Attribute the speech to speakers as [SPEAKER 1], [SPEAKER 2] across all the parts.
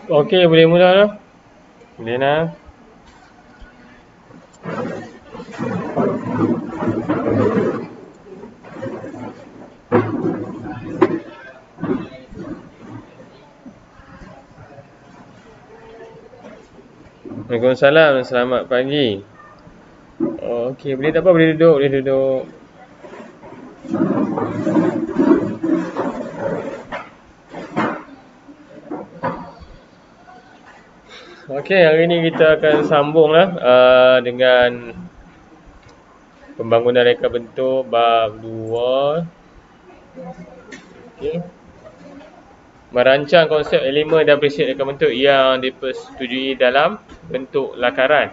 [SPEAKER 1] Okey, boleh mula dah. Boleh dah. Waalaikumsalam, selamat pagi. Okey, boleh tak apa, boleh duduk, boleh duduk. Okey, hari ni kita akan sambunglah dengan pembangunan reka bentuk bab 2. Okey. Merancang konsep elemen dan prinsip reka bentuk yang dipersetujui dalam bentuk lakaran.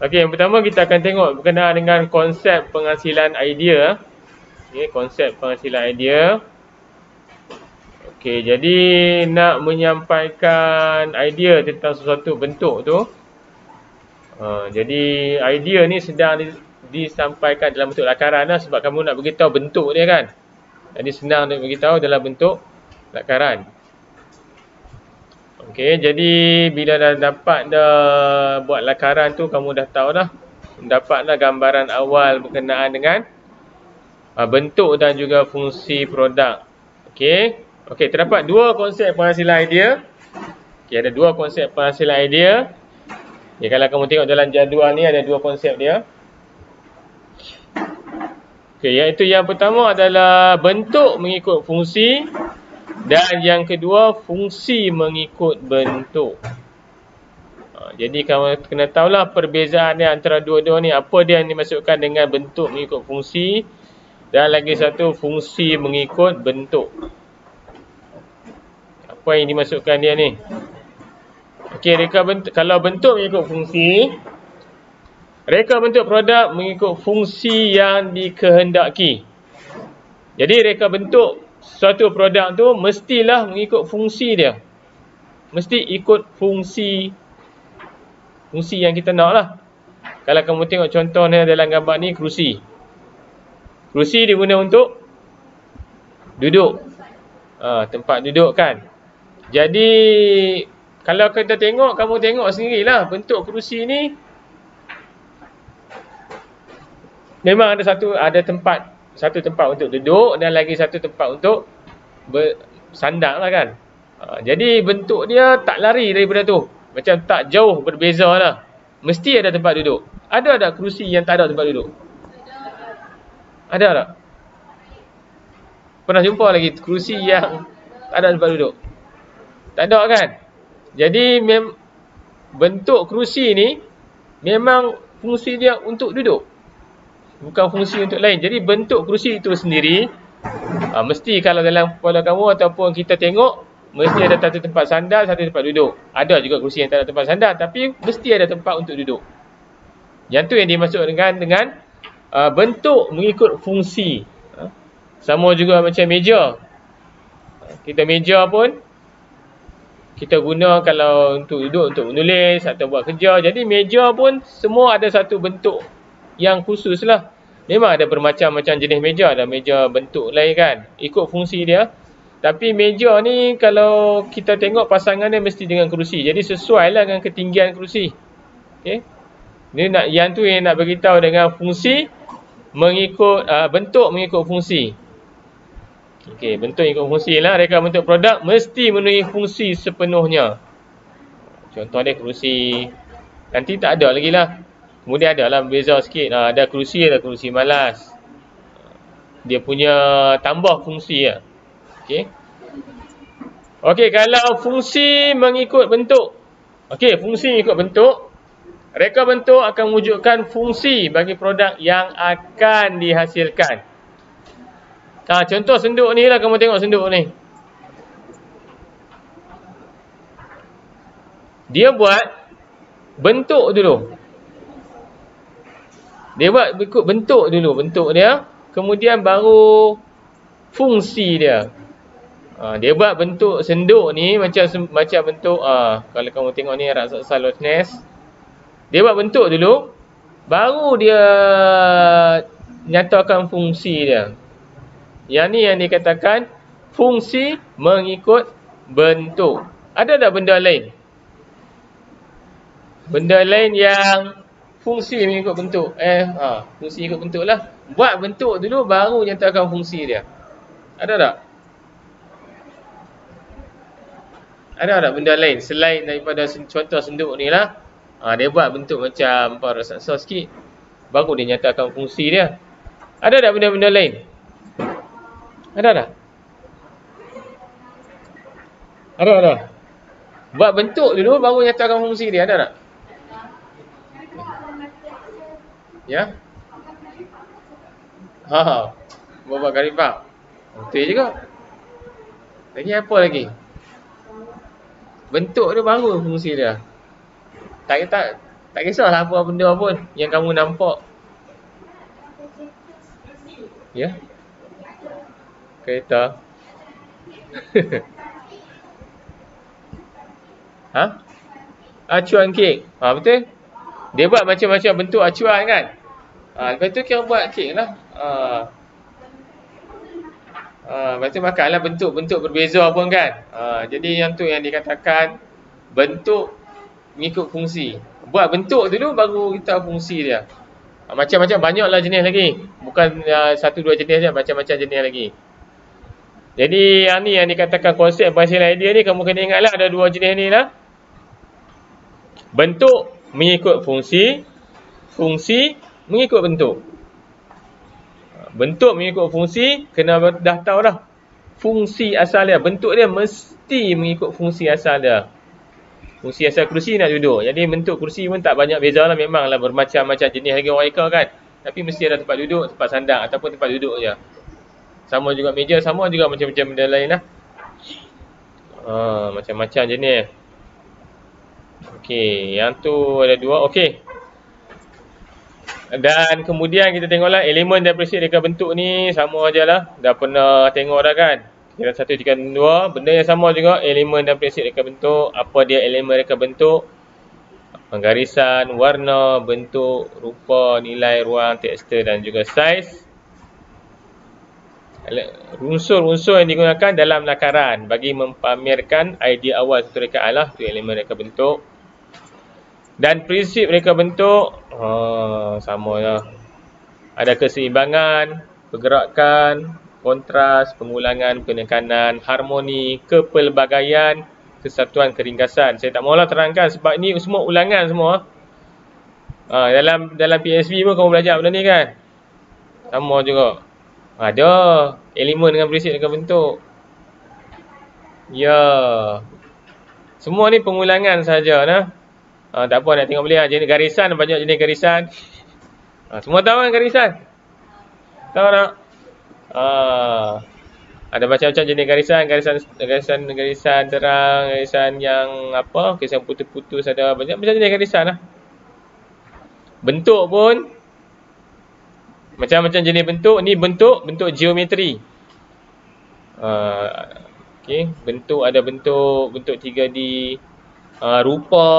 [SPEAKER 1] Okey, yang pertama kita akan tengok berkenaan dengan konsep penghasilan idea. Okey, konsep penghasilan idea. Okey, jadi nak menyampaikan idea tentang sesuatu bentuk tu. Jadi idea ni sedang disampaikan dalam bentuk lakaran lah, sebab kamu nak beritahu bentuk dia kan. Jadi senang nak beritahu dalam bentuk lakaran. Okey, jadi bila dah dapat dah buat lakaran tu, kamu dah tahu dah, dapatlah gambaran awal berkenaan dengan bentuk dan juga fungsi produk. Okey. Okey, terdapat dua konsep penghasilan idea. Okey, ada dua konsep penghasilan idea. Okay, kalau kamu tengok dalam jadual ni ada dua konsep dia. Okey, iaitu yang pertama adalah bentuk mengikut fungsi dan yang kedua fungsi mengikut bentuk. Jadi kamu kena tahulah perbezaan dia antara dua-dua ni, apa dia yang dimasukkan dengan bentuk mengikut fungsi dan lagi satu fungsi mengikut bentuk. Apa yang dimasukkan dia ni? Okey, reka bentuk, kalau bentuk mengikut fungsi, reka bentuk produk mengikut fungsi yang dikehendaki. Jadi reka bentuk suatu produk tu mestilah mengikut fungsi dia. Mesti ikut fungsi yang kita nak lah. Kalau kamu tengok contohnya dalam gambar ni, kerusi. Kerusi diguna untuk duduk. Tempat duduk kan. Jadi kalau kita tengok, kamu tengok sendirilah bentuk kerusi ni memang ada satu tempat untuk duduk dan lagi satu tempat untuk bersandar lah kan. Jadi bentuk dia tak lari daripada tu, macam tak jauh berbeza lah. Mesti ada tempat duduk. Ada tak kerusi yang tak ada tempat duduk? Ada tak? Pernah jumpa lagi kerusi yang tak ada tempat duduk? Tak ada kan? Jadi bentuk kerusi ni memang fungsi dia untuk duduk, bukan fungsi untuk lain. Jadi bentuk kerusi itu sendiri mesti kalau dalam kepala kamu ataupun kita tengok, mesti ada satu tempat sandar, satu tempat duduk. Ada juga kerusi yang tak ada tempat sandar, tapi mesti ada tempat untuk duduk. Yang tu yang dimaksud dengan bentuk mengikut fungsi. Sama juga macam meja. Kita meja pun kita guna kalau untuk duduk, untuk menulis atau buat kerja. Jadi meja pun semua ada satu bentuk yang khusus lah. Memang ada bermacam-macam jenis meja. Ada meja bentuk lain kan, ikut fungsi dia. Tapi meja ni kalau kita tengok pasangannya mesti dengan kerusi. Jadi sesuai lah dengan ketinggian kerusi. Okay. Yang tu yang nak beritahu dengan fungsi mengikut bentuk mengikut fungsi. Okey, bentuk ikut fungsi lah. Reka bentuk produk mesti memenuhi fungsi sepenuhnya. Contoh dia kerusi. Nanti tak ada lagi lah. Kemudian ada lah berbeza sikit. Ada kerusi malas. Dia punya tambah fungsi lah. Okey. Okey, kalau fungsi mengikut bentuk. Okey, fungsi mengikut bentuk. Reka bentuk akan mewujudkan fungsi bagi produk yang akan dihasilkan. Contoh senduk ni lah, kamu tengok senduk ni. Dia buat bentuk dulu. Dia buat ikut bentuk dulu, bentuk dia. Kemudian baru fungsi dia. Dia buat bentuk senduk ni macam bentuk kalau kamu tengok ni raksasa Loch Ness. Dia buat bentuk dulu, baru dia nyatakan fungsi dia. Yang ni yang dikatakan fungsi mengikut bentuk. Ada tak benda lain? Benda lain yang fungsi mengikut bentuk. Fungsi mengikut bentuk lah. Buat bentuk dulu baru nyatakan fungsi dia. Ada tak? Ada tak benda lain selain daripada contoh senduk ni lah. Dia buat bentuk macam raksasa sikit, baru dia nyatakan fungsi dia. Ada tak benda-benda lain? Ada tak? Ada. Buat bentuk dulu baru nyatakan fungsi dia. Ada tak? Ya? Bapak Karifah. Betul juga. Lagi apa lagi? Bentuk dia baru fungsi dia. Tak kisahlah apa benda pun yang kamu nampak. Ya? Kereta. Acuan kek. Betul? Dia buat macam-macam bentuk acuan kan? Lepas tu kita buat kek lah. Lepas tu makanlah bentuk-bentuk berbeza pun kan. Jadi yang tu yang dikatakan bentuk mengikut fungsi. Buat bentuk dulu baru kita fungsi dia. Macam-macam banyaklah jenis lagi. Bukan 1-2 jenis je, macam-macam jenis lagi. Jadi yang ni yang dikatakan konsep Partial Idea ni, kamu kena ingatlah ada 2 jenis ni lah. Bentuk mengikut fungsi, fungsi mengikut bentuk. Bentuk mengikut fungsi, kena dah tahu dah fungsi asal dia. Bentuk dia mesti mengikut fungsi asal dia. Fungsi asal kerusi nak duduk. Jadi bentuk kerusi pun tak banyak beza lah. Memanglah bermacam-macam jenis lagi orang reka kan. Tapi mesti ada tempat duduk, tempat sandang ataupun tempat duduk je. Sama juga meja, sama juga macam-macam benda lain lah. Macam-macam jenis. Okey, yang tu ada 2. Okey. Dan kemudian kita tengoklah elemen dan prinsip reka bentuk ni sama aja lah. Dah pernah tengok dah kan. Kira 1, 3, 2. Benda yang sama juga. Elemen dan prinsip reka bentuk. Apa dia elemen reka bentuk? Garisan, warna, bentuk, rupa, nilai, ruang, tekstur dan juga saiz. Unsur-unsur yang digunakan dalam lakaran bagi mempamerkan idea awal satu rekaan lah. Itu elemen reka bentuk. Dan prinsip reka bentuk sama lah. Ada keseimbangan, pergerakan, kontras, pengulangan, penekanan, harmoni, kepelbagaian, kesatuan, keringkasan. Saya tak maulah terangkan sebab ni semua ulangan semua. Dalam PSB pun kamu belajar benda ni kan. Sama juga. Ada elemen dengan prinsip reka bentuk. Ya. Semua ni pengulangan saja nah. Tak apa nak tengok boleh jenis garisan, banyak jenis garisan. Semua tahu kan garisan? Tahu tak? Ada macam-macam jenis garisan terang, garisan yang apa? Garisan putus-putus, ada banyak jenis garisan lah. Bentuk pun macam-macam jenis bentuk. Ni bentuk geometri. Okey, bentuk ada bentuk 3D. Rupa,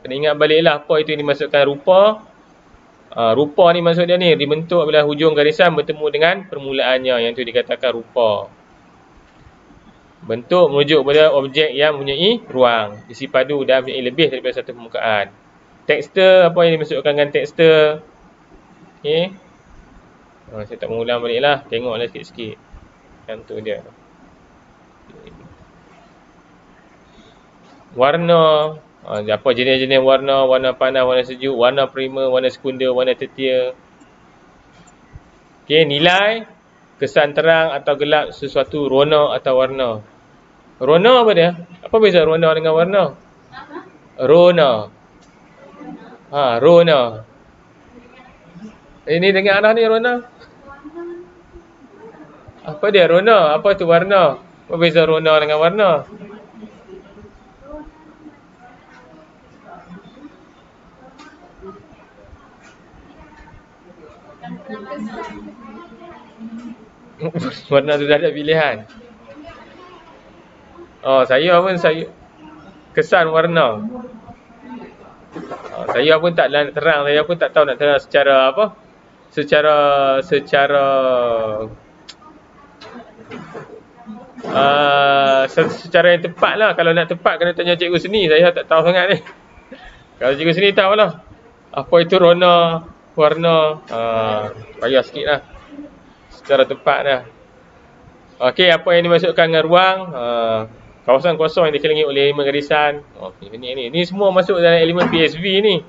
[SPEAKER 1] kena ingat baliklah apa itu yang dimaksudkan rupa. Rupa ni maksud dia ni dibentuk bila hujung garisan bertemu dengan permulaannya, yang tu dikatakan rupa. Bentuk merujuk pada objek yang mempunyai ruang, isi padu dan mempunyai lebih daripada satu permukaan. Tekstur, apa yang dimaksudkan dengan tekstur? Okey. Saya tak mengulang baliklah, tengoklah sikit-sikit. Yang tu dia. Warna, apa jenis-jenis warna? Warna panas, warna sejuk, warna primer, warna sekunder, warna tertier. Okey, nilai, kesan terang atau gelap sesuatu, rona atau warna. Rona apa dia? Apa beza rona dengan warna? Rona. Rona. Ini dengan arah ni rona. Apa dia rona? Apa tu warna? Apa beza rona dengan warna? Warna tu dah ada pilihan. Oh, saya pun saya kesan warna. Saya pun tak nak terang, saya pun tak tahu nak terang secara apa? Secara secara yang tepat lah. Kalau nak tepat kena tanya cikgu seni. Saya tak tahu sangat ni. Kalau cikgu seni tahu lah apa itu warna payah sikit lah secara tepat lah. Okey, apa yang dimasukkan dengan ruang, kawasan kosong yang dikelilingi oleh elemen garisan. Ini semua masuk dalam elemen PSV ni.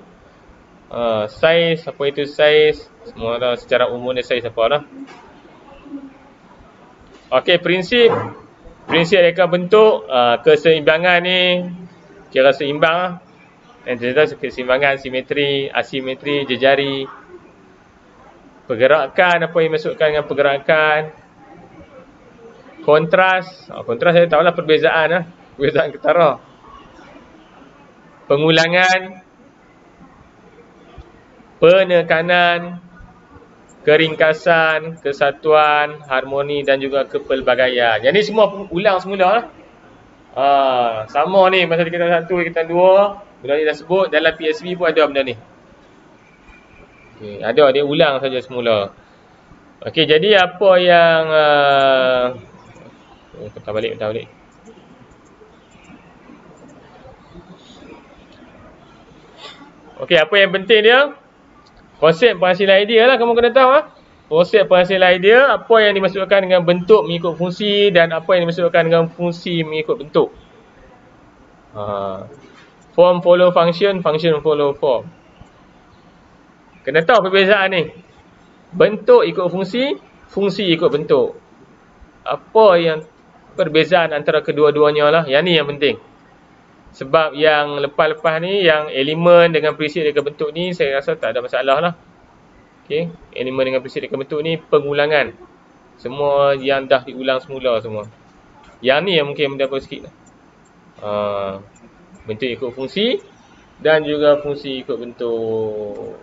[SPEAKER 1] Saiz, apa itu saiz, semua dah secara umum dia saiz apa lah. Okey, prinsip reka bentuk, keseimbangan ni kira seimbang lah. Yang kita keseimbangan, simetri, asimetri, jejari, pergerakan, apa yang dimasukkan dengan pergerakan, kontras, kontras saya tahulah perbezaan lah, perbezaan ketara, pengulangan, penekanan, keringkasan, kesatuan, harmoni dan juga kepelbagaian. Jadi semua ulang semula lah. Sama ni masa tingkatan 1, tingkatan 2, benda ni dah sebut, dalam PSV pun ada benda ni. Okay, ada, dia ulang saja semula. Okey, jadi apa yang patah balik. Okey, apa yang penting dia? Konsep penghasilan idea lah, kamu kena tahu lah. Konsep penghasilan idea, apa yang dimasukkan dengan bentuk mengikut fungsi dan apa yang dimasukkan dengan fungsi mengikut bentuk. Form follow function, function follow form. Kena tahu perbezaan ni. Bentuk ikut fungsi, fungsi ikut bentuk. Apa yang perbezaan antara kedua-duanya lah. Yang ni yang penting. Sebab yang lepas-lepas ni, yang elemen dengan prinsip reka bentuk ni, saya rasa tak ada masalah lah. Okay. Elemen dengan prinsip reka bentuk ni pengulangan. Semua yang dah diulang semula semua. Yang ni yang mungkin benda apa sikit lah. Bentuk ikut fungsi dan juga fungsi ikut bentuk.